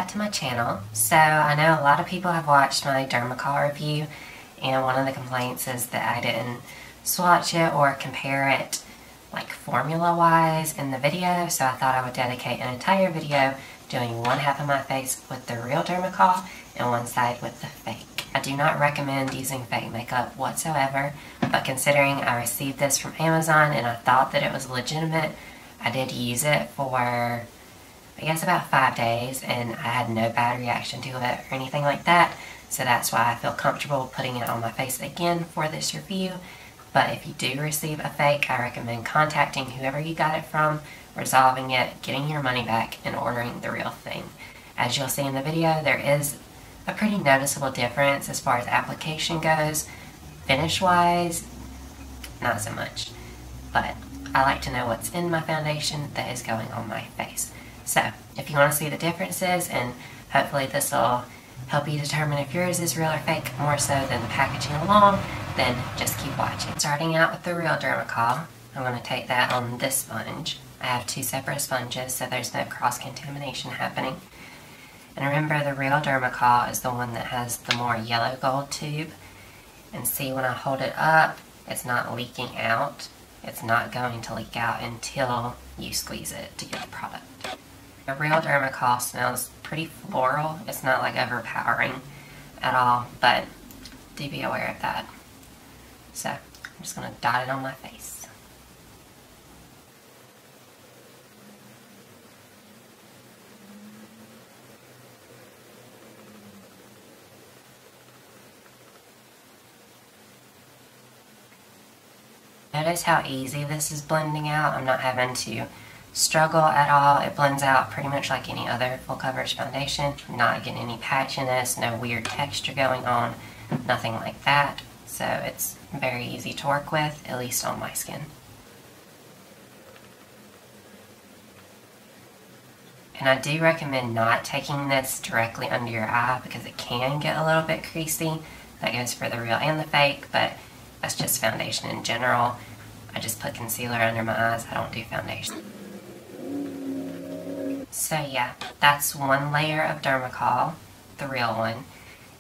back to my channel. So I know a lot of people have watched my Dermacol review, and one of the complaints is that I didn't swatch it or compare it like formula wise in the video, so I thought I would dedicate an entire video doing one half of my face with the real Dermacol and one side with the fake. I do not recommend using fake makeup whatsoever, but considering I received this from Amazon and I thought that it was legitimate, I did use it for, I guess, about 5 days, and I had no bad reaction to it or anything like that, so that's why I feel comfortable putting it on my face again for this review. But if you do receive a fake, I recommend contacting whoever you got it from, resolving it, getting your money back, and ordering the real thing. As you'll see in the video, there is a pretty noticeable difference as far as application goes. Finish-wise, not so much. But I like to know what's in my foundation that is going on my face. So, if you want to see the differences, and hopefully this will help you determine if yours is real or fake more so than the packaging along, then just keep watching. Starting out with the real Dermacol, I'm going to take that on this sponge. I have 2 separate sponges, so there's no cross-contamination happening. And remember, the real Dermacol is the one that has the more yellow gold tube. And see, when I hold it up, it's not leaking out. It's not going to leak out until you squeeze it to get the product. The real Dermacol smells pretty floral. It's not like overpowering at all, but do be aware of that. So, I'm just going to dot it on my face. Notice how easy this is blending out. I'm not having to struggle at all. It blends out pretty much like any other full coverage foundation. I'm not getting any patchiness, no weird texture going on, nothing like that. So it's very easy to work with, at least on my skin. And I do recommend not taking this directly under your eye because it can get a little bit creasy. That goes for the real and the fake, but that's just foundation in general. I just put concealer under my eyes. I don't do foundation. So yeah, that's one layer of Dermacol, the real one.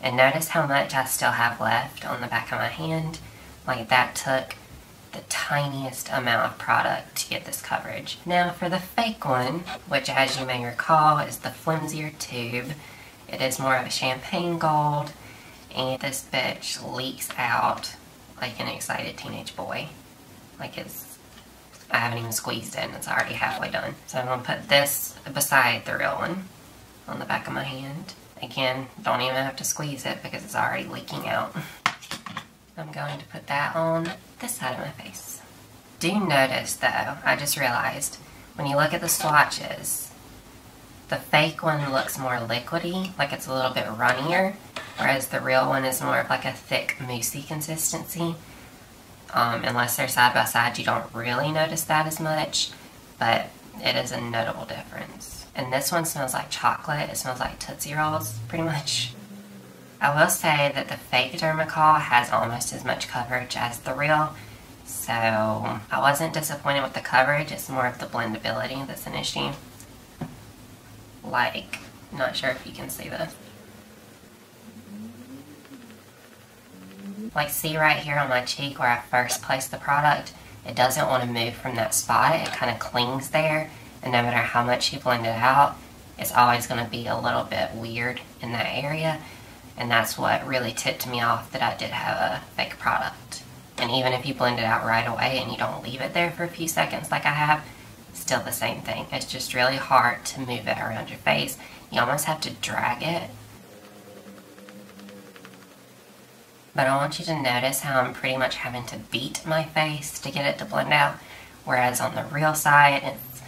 And notice how much I still have left on the back of my hand. Like, that took the tiniest amount of product to get this coverage. Now for the fake one, which as you may recall is the flimsier tube, it is more of a champagne gold, and this bitch leaks out like an excited teenage boy. Like, I haven't even squeezed it and it's already halfway done. So I'm going to put this beside the real one on the back of my hand. Again, don't even have to squeeze it because it's already leaking out. I'm going to put that on this side of my face. Do notice though, I just realized, when you look at the swatches, the fake one looks more liquidy, like it's a little bit runnier, whereas the real one is more of like a thick, moussey consistency. Unless they're side by side, you don't really notice that as much, but it is a notable difference. And this one smells like chocolate. It smells like Tootsie Rolls, pretty much. I will say that the fake Dermacol has almost as much coverage as the real, so I wasn't disappointed with the coverage. It's more of the blendability that's an issue. Like, not sure if you can see this. Like, see right here on my cheek where I first placed the product, it doesn't want to move from that spot. It kind of clings there, and no matter how much you blend it out, it's always going to be a little bit weird in that area, and that's what really tipped me off that I did have a fake product. And even if you blend it out right away and you don't leave it there for a few seconds like I have, still the same thing. It's just really hard to move it around your face. You almost have to drag it. But I want you to notice how I'm pretty much having to beat my face to get it to blend out, whereas on the real side, it's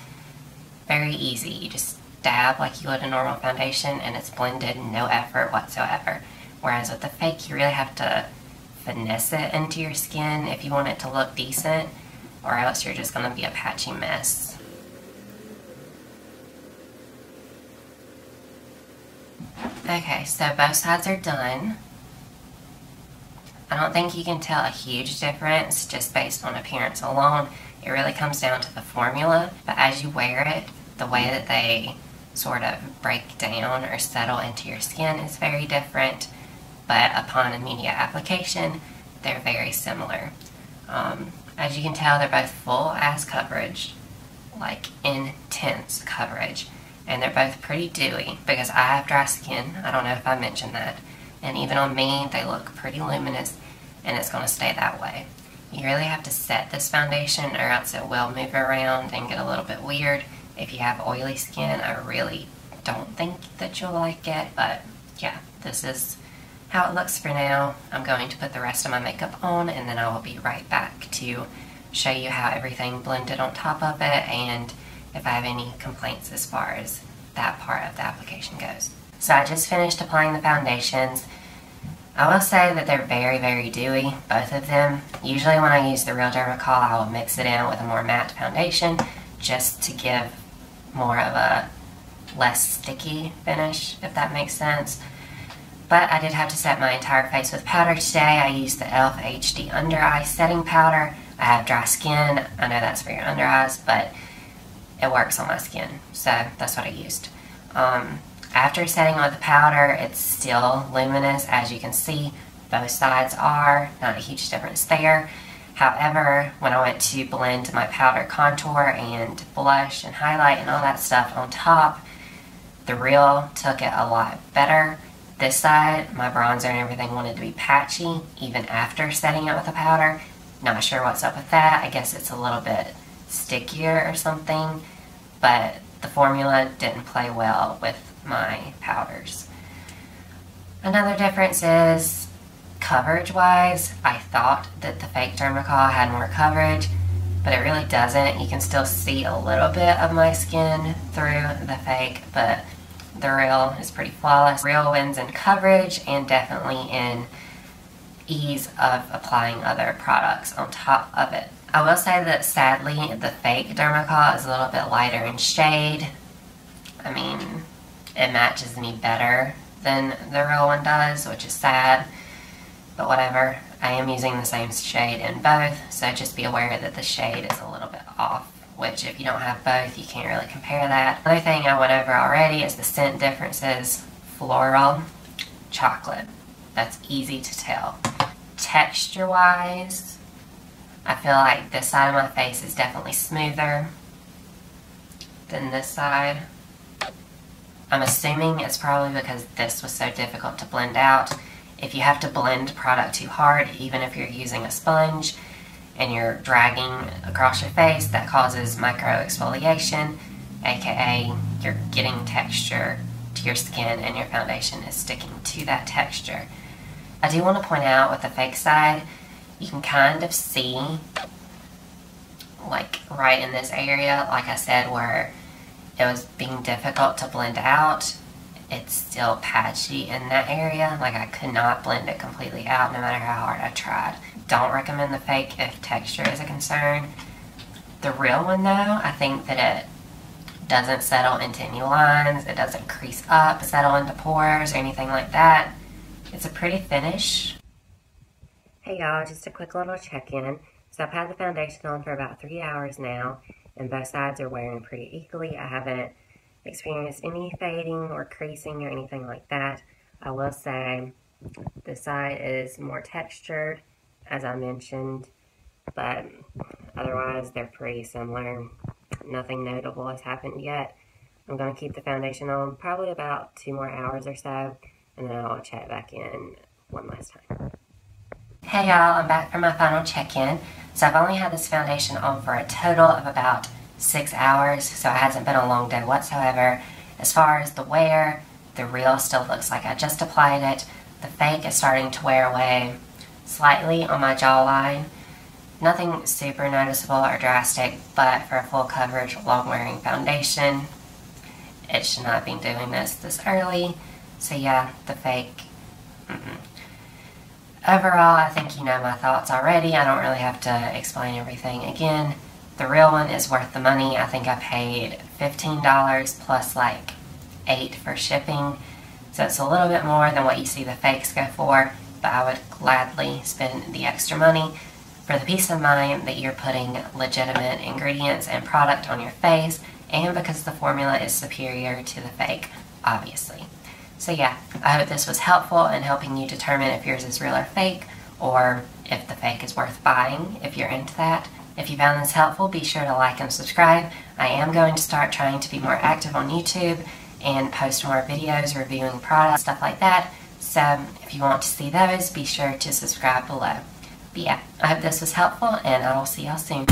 very easy. You just dab like you would a normal foundation and it's blended, no effort whatsoever. Whereas with the fake, you really have to finesse it into your skin if you want it to look decent, or else you're just going to be a patchy mess. Okay, so both sides are done. I don't think you can tell a huge difference just based on appearance alone. It really comes down to the formula, but as you wear it, the way that they sort of break down or settle into your skin is very different, but upon immediate application, they're very similar. As you can tell, they're both full ass coverage, like intense coverage, and they're both pretty dewy because I have dry skin. I don't know if I mentioned that. And even on me, they look pretty luminous, and it's going to stay that way. You really have to set this foundation or else it will move around and get a little bit weird. If you have oily skin, I really don't think that you'll like it, but yeah, this is how it looks for now. I'm going to put the rest of my makeup on, and then I will be right back to show you how everything blended on top of it and if I have any complaints as far as that part of the application goes. So I just finished applying the foundations. I will say that they're very, very dewy, both of them. Usually when I use the Real Dermacol, I will mix it in with a more matte foundation just to give more of a less sticky finish, if that makes sense. But I did have to set my entire face with powder today. I used the e.l.f. HD Under Eye Setting Powder. I have dry skin. I know that's for your under eyes, but it works on my skin, so that's what I used. After setting with the powder, it's still luminous, as you can see. Both sides are, not a huge difference there. However, when I went to blend my powder contour and blush and highlight and all that stuff on top, the Real took it a lot better. This side, my bronzer and everything wanted to be patchy, even after setting it with the powder. Not sure what's up with that. I guess it's a little bit stickier or something, but the formula didn't play well with my powders. Another difference is coverage-wise. I thought that the fake Dermacol had more coverage, but it really doesn't. You can still see a little bit of my skin through the fake, but the Real is pretty flawless. Real wins in coverage and definitely in ease of applying other products on top of it. I will say that sadly the fake Dermacol is a little bit lighter in shade. I mean, it matches me better than the Real one does, which is sad, but whatever. I am using the same shade in both, so just be aware that the shade is a little bit off, which if you don't have both, you can't really compare that. Another thing I went over already is the scent differences. Floral, chocolate. That's easy to tell. Texture-wise, I feel like this side of my face is definitely smoother than this side. I'm assuming it's probably because this was so difficult to blend out. If you have to blend product too hard, even if you're using a sponge and you're dragging across your face, that causes micro exfoliation, aka you're getting texture to your skin and your foundation is sticking to that texture. I do want to point out with the fake side, you can kind of see, like right in this area, like I said, where it was being difficult to blend out, it's still patchy in that area. Like I could not blend it completely out no matter how hard I tried. Don't recommend the fake if texture is a concern. The Real one though, I think that it doesn't settle into any lines, it doesn't crease up, settle into pores or anything like that. It's a pretty finish. Hey y'all, just a quick little check-in. So I've had the foundation on for about 3 hours now, and both sides are wearing pretty equally. I haven't experienced any fading or creasing or anything like that. I will say this side is more textured, as I mentioned, but otherwise they're pretty similar. Nothing notable has happened yet. I'm going to keep the foundation on probably about 2 more hours or so, and then I'll check back in one last time. Hey y'all, I'm back for my final check-in. So I've only had this foundation on for a total of about 6 hours, so it hasn't been a long day whatsoever. As far as the wear, the Real still looks like I just applied it. The fake is starting to wear away slightly on my jawline. Nothing super noticeable or drastic, but for a full coverage, long-wearing foundation, it should not be doing this early. So yeah, the fake, Overall, I think you know my thoughts already. I don't really have to explain everything again. The Real one is worth the money. I think I paid $15 plus like $8 for shipping. So it's a little bit more than what you see the fakes go for, but I would gladly spend the extra money for the peace of mind that you're putting legitimate ingredients and product on your face and because the formula is superior to the fake, obviously. So yeah, I hope this was helpful in helping you determine if yours is real or fake, or if the fake is worth buying, if you're into that. If you found this helpful, be sure to like and subscribe. I am going to start trying to be more active on YouTube and post more videos reviewing products, stuff like that. So if you want to see those, be sure to subscribe below. But yeah, I hope this was helpful, and I will see y'all soon.